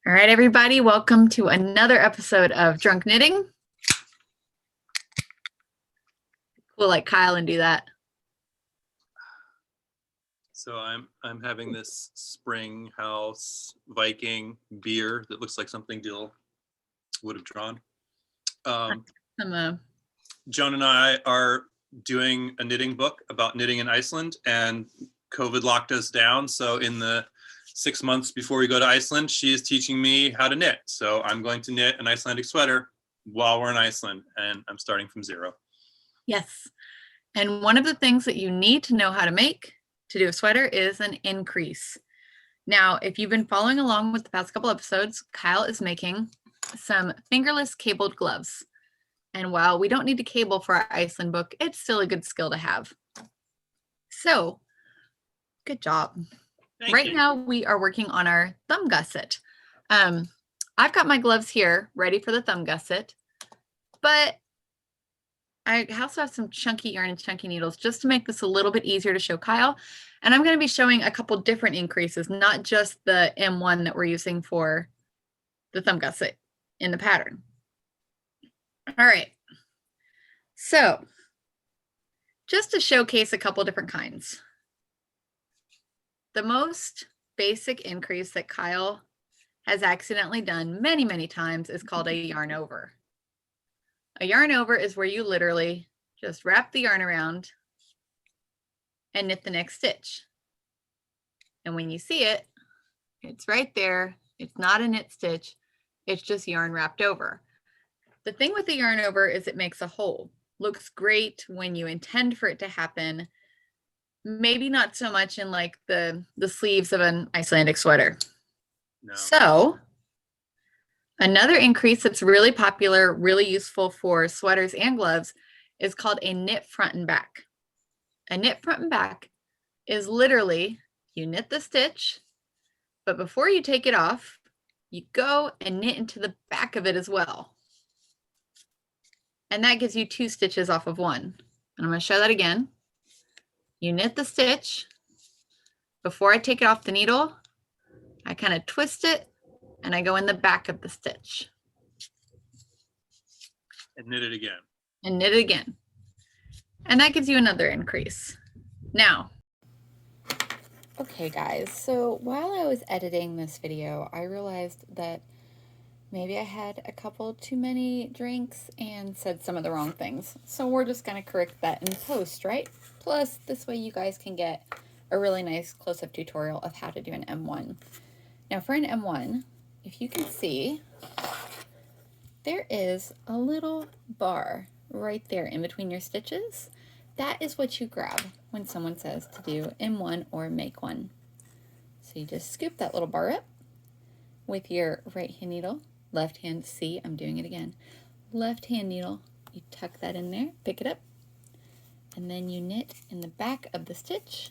All right, everybody, welcome to another episode of Drunk Knitting. We'll like Kyle and do that. So I'm having this Spring House Viking beer that looks like something Dill would have drawn. Joan and I are doing a knitting book about knitting in Iceland, and COVID locked us down. So in the 6 months before we go to Iceland, she is teaching me how to knit. So I'm going to knit an Icelandic sweater while we're in Iceland, and I'm starting from zero. Yes. And one of the things that you need to know how to make to do a sweater is an increase. Now, if you've been following along with the past couple episodes, Kyle is making some fingerless cabled gloves. And while we don't need to cable for our Iceland book, it's still a good skill to have. So, good job. Thank you. Now we are working on our thumb gusset. I've got my gloves here ready for the thumb gusset, but I also have some chunky yarn and chunky needles just to make this a little bit easier to show Kyle. And I'm going to be showing a couple different increases, not just the M1 that we're using for the thumb gusset in the pattern. All right. So just to showcase a couple different kinds. The most basic increase that Kyle has accidentally done many, many times is called a yarn over. A yarn over is where you literally just wrap the yarn around and knit the next stitch. And when you see it, it's right there. It's not a knit stitch. It's just yarn wrapped over. The thing with the yarn over is it makes a hole. Looks great when you intend for it to happen. Maybe not so much in like the sleeves of an Icelandic sweater. No. So another increase that's really popular, really useful for sweaters and gloves is called a knit front and back. A knit front and back is literally you knit the stitch, but before you take it off, you go and knit into the back of it as well. And that gives you 2 stitches off of one. And I'm going to show that again. You knit the stitch. Before I take it off the needle, I kind of twist it and I go in the back of the stitch. And knit it again. And knit it again. And that gives you another increase. Now. Okay guys, so while I was editing this video, I realized that maybe I had a couple too many drinks and said some of the wrong things. So we're just going to correct that in post, right? Plus, this way you guys can get a really nice close-up tutorial of how to do an M1. Now for an M1, if you can see, there is a little bar right there in between your stitches. That is what you grab when someone says to do M1 or make one. So you just scoop that little bar up with your right hand needle, left hand, see, I'm doing it again. Left hand needle, you tuck that in there, pick it up, and then you knit in the back of the stitch,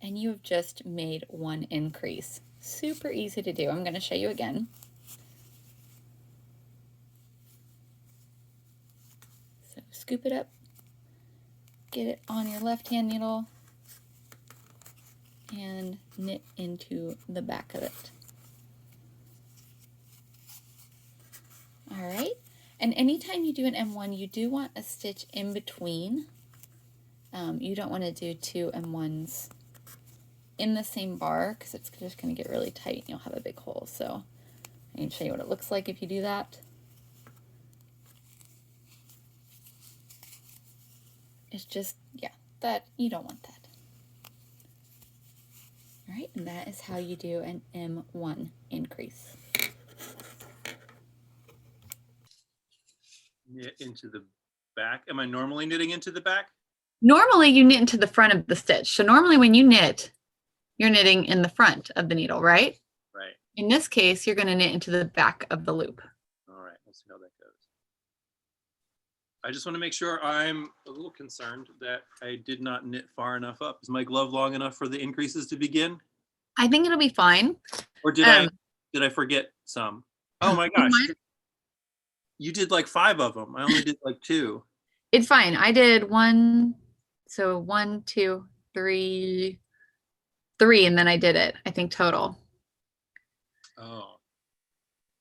and you have just made one increase. Super easy to do. I'm going to show you again. So scoop it up, get it on your left hand needle, and knit into the back of it. All right, and anytime you do an M1, you do want a stitch in between. You don't want to do 2 M1s in the same bar because it's just going to get really tight and you'll have a big hole. So I need to show you what it looks like if you do that. It's just, yeah, that you don't want that. All right, and that is how you do an M1 increase. Knit into the back. Am I normally knitting into the back? Normally you knit into the front of the stitch. So normally when you knit, you're knitting in the front of the needle, right? Right. In this case, you're going to knit into the back of the loop. All right, let's see how that goes. I just want to make sure. I'm a little concerned that I did not knit far enough up. Is my glove long enough for the increases to begin? I think it'll be fine. Or did I forget some? Oh my gosh. You did like 5 of them. I only did like 2. It's fine. I did 1, so 1, 2, 3, and then I did it, I think total. Oh,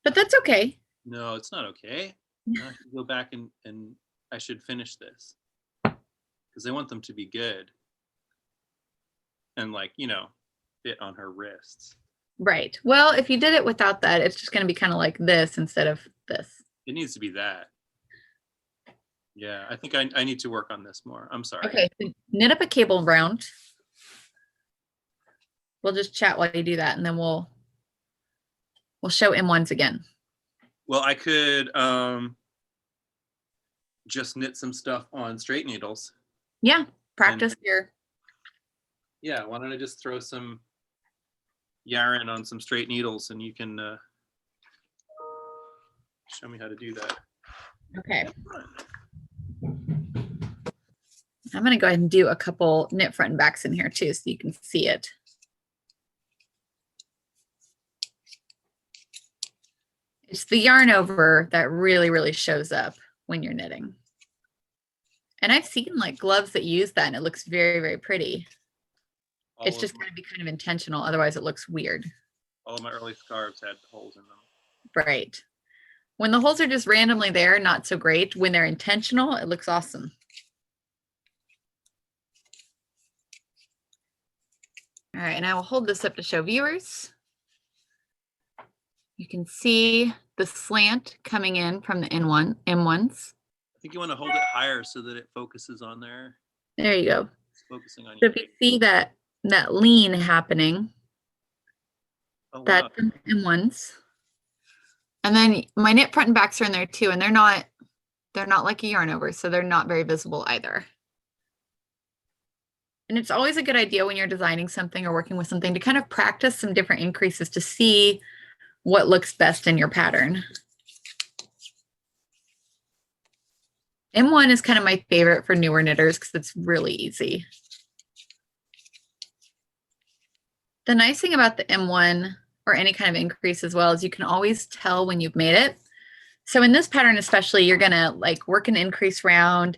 But that's okay. no, it's not okay. Now I should go back and I should finish this because I want them to be good and like, fit on her wrists. Right. Well, if you did it without that, it's just going to be kind of like this instead of this. It needs to be that. Yeah, I think I need to work on this more. I'm sorry. Okay, so knit up a cable round. We'll just chat while you do that, and then we'll show M1s again. Well, I could just knit some stuff on straight needles. Yeah, practice here. Yeah, why don't I just throw some yarn on some straight needles and you can show me how to do that. Okay. I'm going to go ahead and do a couple knit front and backs in here too, so you can see it. It's the yarn over that really, really shows up when you're knitting. And I've seen like gloves that use that and it looks very, very pretty. It's just going to be kind of intentional. Otherwise it looks weird. All of my early scarves had holes in them. Right. When the holes are just randomly there, not so great. When they're intentional, it looks awesome. All right, and I will hold this up to show viewers. You can see the slant coming in from the M1s. I think you want to hold it higher so that it focuses on there. There you go. It's focusing on So you. if you see that lean happening, that's wow. the M1s. And then my knit front and backs are in there too, and they're not like a yarn over, so they're not very visible either. And it's always a good idea when you're designing something or working with something to kind of practice some different increases to see what looks best in your pattern. M1 is kind of my favorite for newer knitters because it's really easy. The nice thing about the M1 or any kind of increase as well is you can always tell when you've made it. So in this pattern especially, you're gonna like work an increase round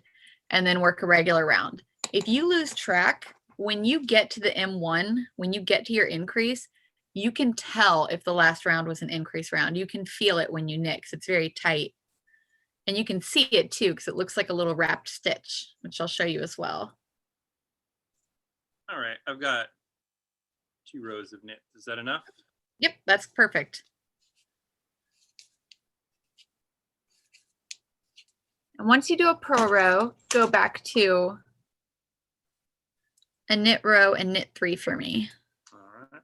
and then work a regular round. If you lose track, when you get to the M1, when you get to your increase, you can tell if the last round was an increase round. You can feel it when you knit because it's very tight. And you can see it too because it looks like a little wrapped stitch, which I'll show you as well. All right, I've got 2 rows of knit. Is that enough? Yep, that's perfect. And once you do a purl row, go back to a knit row and knit 3 for me. All right.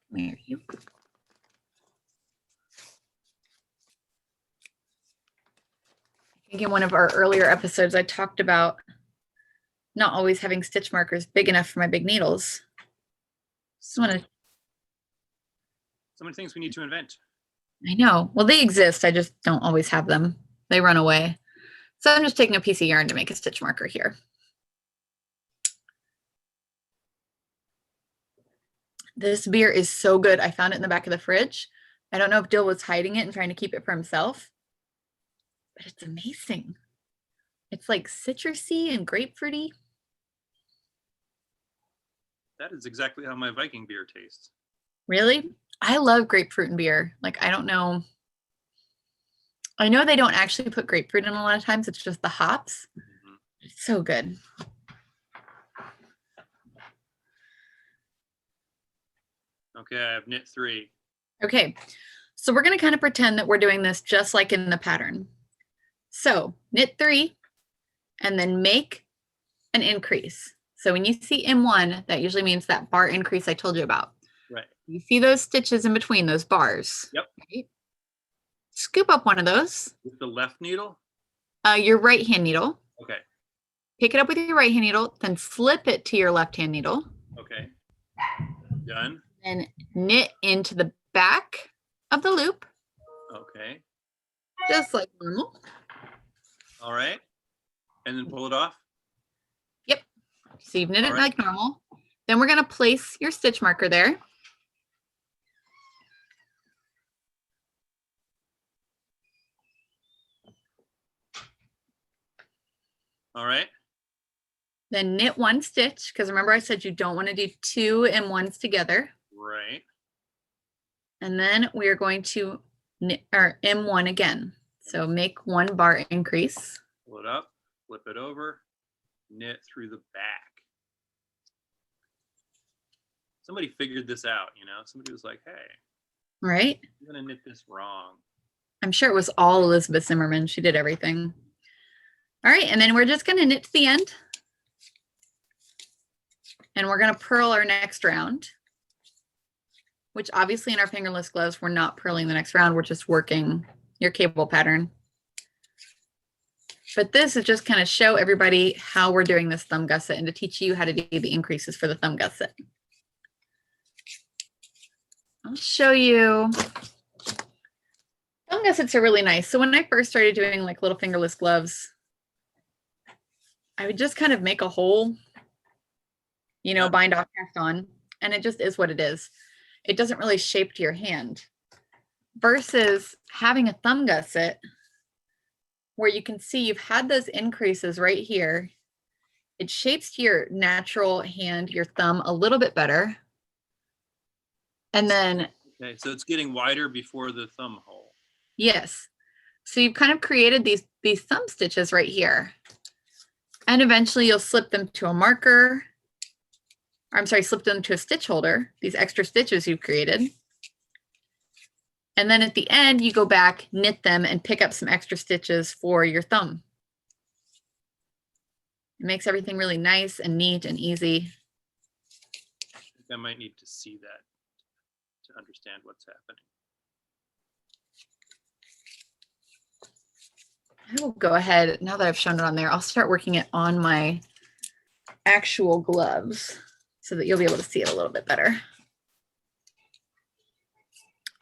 Where are you? I think in one of our earlier episodes, I talked about not always having stitch markers big enough for my big needles. So many things we need to invent. I know. Well, they exist. I just don't always have them. They run away. So I'm just taking a piece of yarn to make a stitch marker here. This beer is so good. I found it in the back of the fridge. I don't know if Dill was hiding it and trying to keep it for himself, but it's amazing. It's like citrusy and grapefruity. That is exactly how my Viking beer tastes. Really? I love grapefruit and beer. Like, I don't know. I know they don't actually put grapefruit in a lot of times. It's just the hops. Mm-hmm. It's so good. Okay, I have knit 3. Okay, so we're going to kind of pretend that we're doing this just like in the pattern. So knit 3 and then make an increase. So when you see M1, that usually means that bar increase I told you about. Right. You see those stitches in between those bars. Yep. Right? Scoop up one of those. With the left needle? Your right hand needle. Okay. Pick it up with your right hand needle, then slip it to your left hand needle. Okay. Done. And knit into the back of the loop. Okay. Just like normal. All right. And then pull it off? Yep. So you've knit it like normal. Then we're going to place your stitch marker there. All right. Then knit one stitch, because remember I said you don't want to do two M1s together. Right. And then we are going to knit our M1 again. So make 1 bar increase. Pull it up, flip it over, knit through the back. Somebody figured this out, you know? Somebody was like, hey, Right? I'm gonna knit this wrong. I'm sure it was all Elizabeth Zimmerman. She did everything. All right, and then we're just gonna knit to the end. And we're gonna purl our next round, which obviously in our fingerless gloves, we're not purling the next round. We're just working your cable pattern. But this is just kind of show everybody how we're doing this thumb gusset and to teach you how to do the increases for the thumb gusset. I'll show you. Thumb gussets are really nice. So when I first started doing like little fingerless gloves, I would just kind of make a hole, you know, bind off, cast on, and it just is what it is. It doesn't really shape to your hand. Versus having a thumb gusset where you can see you've had those increases right here. It shapes to your natural hand, your thumb, a little bit better. And then, okay, so it's getting wider before the thumb hole. Yes. So you've kind of created these thumb stitches right here. And eventually you'll slip them to a marker. Or I'm sorry, slip them to a stitch holder, these extra stitches you've created. And then at the end, you go back, knit them, and pick up some extra stitches for your thumb. It makes everything really nice and neat and easy. I think I might need to see that to understand what's happening. I will go ahead, now that I've shown it on there, I'll start working it on my actual gloves so that you'll be able to see it a little bit better.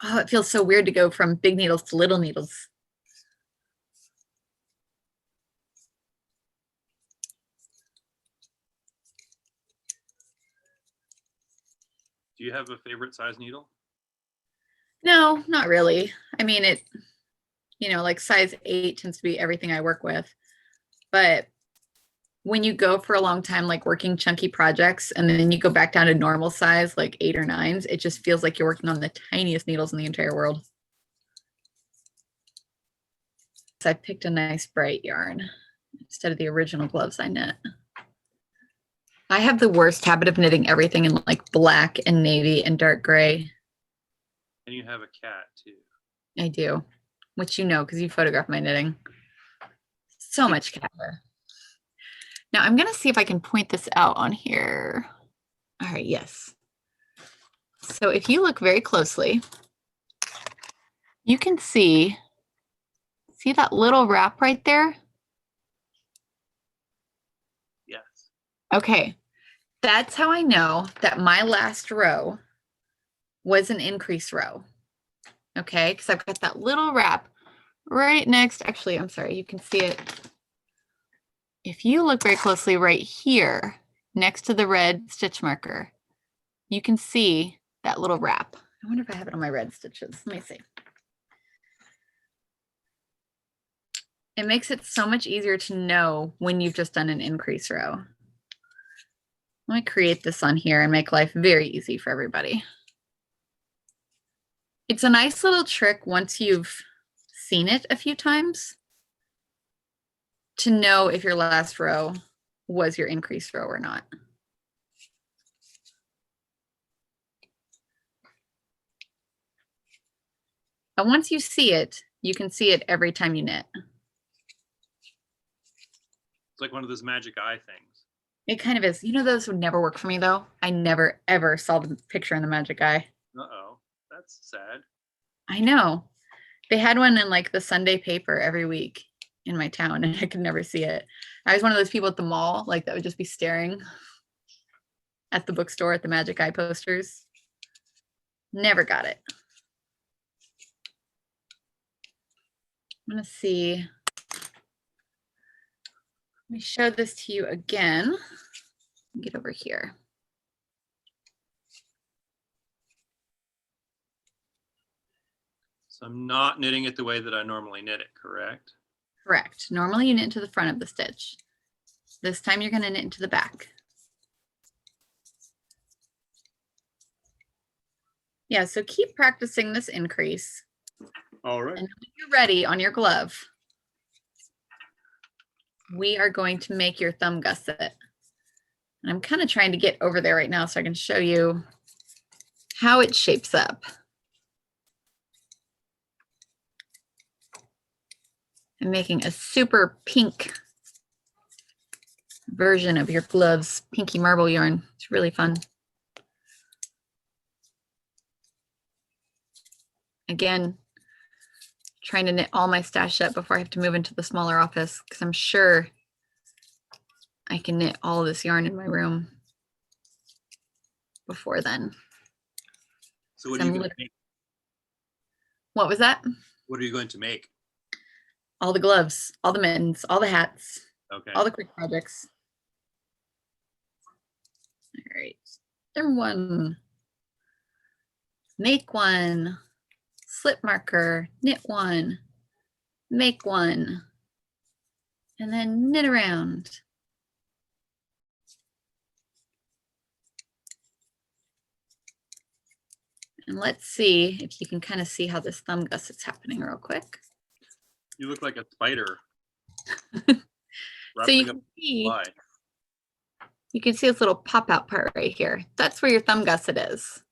Oh, it feels so weird to go from big needles to little needles. Do you have a favorite size needle? No, not really. I mean, it, you know, like size 8 tends to be everything I work with. But when you go for a long time, like working chunky projects, and then you go back down to normal size, like 8 or 9s, it just feels like you're working on the tiniest needles in the entire world. So I picked a nice bright yarn instead of the original gloves I knit. I have the worst habit of knitting everything in like black and navy and dark gray. And you have a cat too. I do, which you know because you photograph my knitting. So much cat hair. Now I'm going to see if I can point this out on here. All right, yes. So if you look very closely, you can see that little wrap right there? Yes. Okay, that's how I know that my last row was an increase row. Okay, because I've got that little wrap right next. Actually, I'm sorry, you can see it. If you look very closely right here, next to the red stitch marker, you can see that little wrap. I wonder if I have it on my red stitches. Let me see. It makes it so much easier to know when you've just done an increase row. Let me create this on here and make life very easy for everybody. It's a nice little trick once you've seen it a few times to know if your last row was your increase row or not. And once you see it, you can see it every time you knit. It's like one of those magic eye things. It kind of is. You know, those would never work for me though. I never ever saw the picture in the magic eye. Uh-oh, that's sad. I know. They had one in like the Sunday paper every week in my town and I could never see it. I was one of those people at the mall, like that would just be staring at the bookstore at the magic eye posters. Never got it. I'm gonna see. Let me show this to you again. Get over here. So I'm not knitting it the way that I normally knit it, correct? Correct. Normally you knit to the front of the stitch. This time you're going to knit into the back. Yeah, so keep practicing this increase. All right. And when you're ready on your glove, we are going to make your thumb gusset. And I'm kind of trying to get over there right now so I can show you how it shapes up. I'm making a super pink version of your gloves, pinky marble yarn. It's really fun. Again, trying to knit all my stash up before I have to move into the smaller office because I'm sure I can knit all of this yarn in my room before then. So what are you going to make? What was that? What are you going to make? All the gloves, all the mittens, all the hats, Okay. all the quick projects. All right, number one, make one, slip marker, knit one, make one, and then knit around. And let's see if you can kind of see how this thumb gusset's happening real quick. You look like a spider. So you can see this little pop out part right here. That's where your thumb gusset is.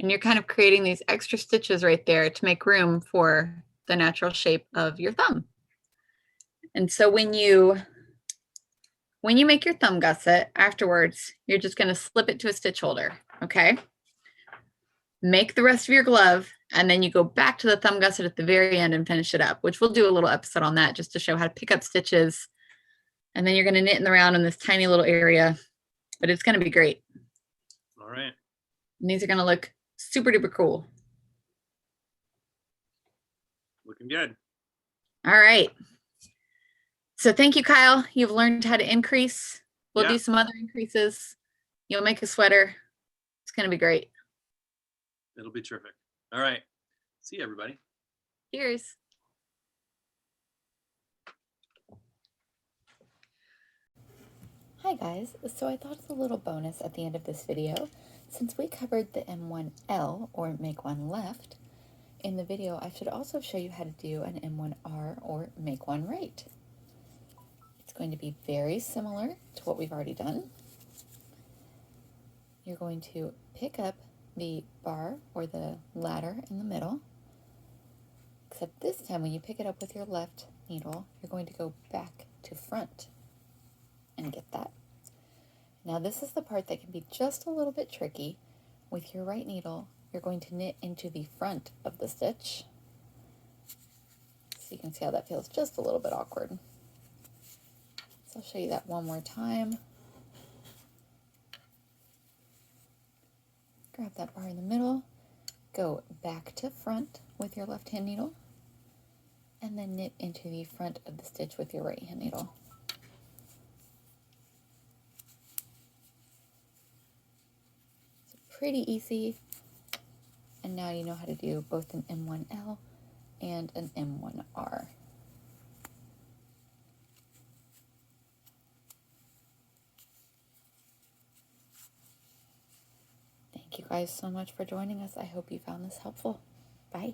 And you're kind of creating these extra stitches right there to make room for the natural shape of your thumb. And so when you make your thumb gusset, afterwards, you're just going to slip it to a stitch holder, okay? Make the rest of your glove, and then you go back to the thumb gusset at the very end and finish it up, which we'll do a little episode on that just to show how to pick up stitches. And then you're going to knit in the round in this tiny little area, but it's going to be great. All right. And these are going to look super duper cool. Looking good. All right. So thank you, Kyle. You've learned how to increase. We'll do some other increases. You'll make a sweater. It's going to be great. It'll be terrific. All right. See you, everybody. Cheers. Hi guys, so I thought as a little bonus at the end of this video, since we covered the M1L or make one left, in the video I should also show you how to do an M1R or make one right. It's going to be very similar to what we've already done. You're going to pick up the bar or the ladder in the middle, except this time when you pick it up with your left needle, you're going to go back to front and get that. Now this is the part that can be just a little bit tricky. With your right needle, you're going to knit into the front of the stitch. So you can see how that feels just a little bit awkward. So I'll show you that one more time. Grab that bar in the middle, go back to front with your left hand needle, and then knit into the front of the stitch with your right hand needle. Pretty easy, and now you know how to do both an M1L and an M1R. Thank you guys so much for joining us. I hope you found this helpful. Bye.